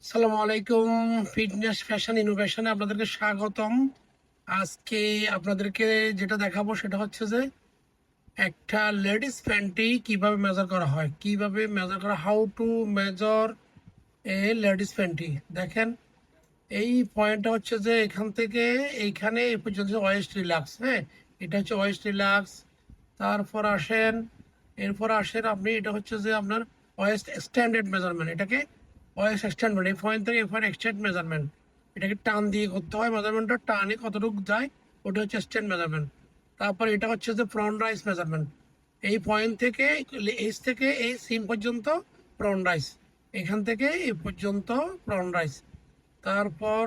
আসসালামু আলাইকুম। Fitness fashion ইনোভেশনে আপনাদেরকে স্বাগতম। আজকে আপনাদেরকে যেটা দেখাবো সেটা হচ্ছে যে একটা লেডিস প্যান্টি কিভাবে মেজার করা হয়, কিভাবে মেজার করা, how to measure A ladies panty. দেখেন, এই পয়েন্টটা হচ্ছে যে এখান থেকে এইখানে এই পর্যন্ত ওয়েস্ট রিল্যাক্স। হ্যাঁ, এটা হচ্ছে ওয়েস্ট রিল্যাক্স। তারপর আসেন, এরপর আসেন আপনি, এটা হচ্ছে যে আপনার ওয়েস্ট স্ট্যান্ডার্ড মেজারমেন্ট। এটাকে ওয়েস্ট স্ট্যান্ডার্ড, এই পয়েন্ট থেকে এই পয়েন্ট এক্সটেন্ড মেজারমেন্ট। এটাকে টান দিয়ে করতে হয়, মেজারমেন্টটা টানে কতটুকু যায় ওটা হচ্ছে স্ট্যান্ড মেজারমেন্ট। তারপর এটা হচ্ছে যে ফ্রন্ট রাইস মেজারমেন্ট। এই পয়েন্ট থেকে এইচ থেকে এই সিম পর্যন্ত ফ্রন্ট রাইস, এখান থেকে এই পর্যন্ত ফ্রন্ট রাইস। তারপর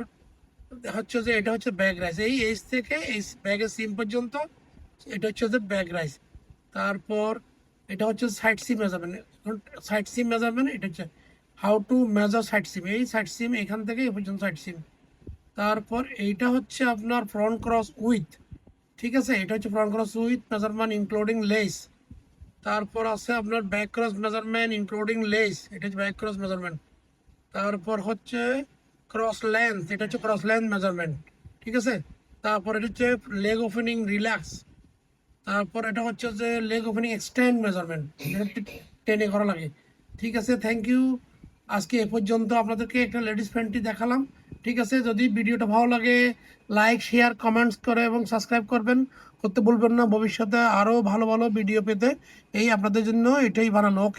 হচ্ছে যে এটা হচ্ছে ব্যাক রাইস, এই এইচ থেকে এই ব্যাগের সিম পর্যন্ত এটা হচ্ছে যে ব্যাক রাইস। তারপর এটা হচ্ছে সাইড সিম মেজারমেন্ট। সাইড সিম মেজারমেন্ট এটা হচ্ছে হাউ টু মেজার সাইড সিম, এই সাইড সিম এখান থেকে এই পর্যন্ত সাইড সিম। তারপর এইটা হচ্ছে আপনার ফ্রন্ট ক্রস উইথ, ঠিক আছে, এটা হচ্ছে front cross with measurement including less. তারপর আছে আপনার back cross measurement including less, এটা হচ্ছে ব্যাক ক্রস মেজারমেন্ট। তারপর হচ্ছে ক্রস লেন্থ, এটা হচ্ছে ক্রস লেন্থ মেজারমেন্ট, ঠিক আছে। তারপর এটা হচ্ছে লেগ ওপেনিং রিল্যাক্স। তারপর এটা হচ্ছে যে লেগ ওপেনিং এক্সটেন্ড মেজারমেন্ট, এটা টেনে করা লাগে। ঠিক আছে, থ্যাংক ইউ। আজকে এ পর্যন্ত আপনাদেরকে একটা লেডিস প্যান্টি দেখালাম। ঠিক আছে, যদি ভিডিওটা ভালো লাগে লাইক শেয়ার কমেন্টস করে এবং সাবস্ক্রাইব করতে ভুলবেন না। ভবিষ্যতে আরও ভালো ভালো ভিডিও পেতে এই আপনাদের জন্য এটাই বানানো। ওকে।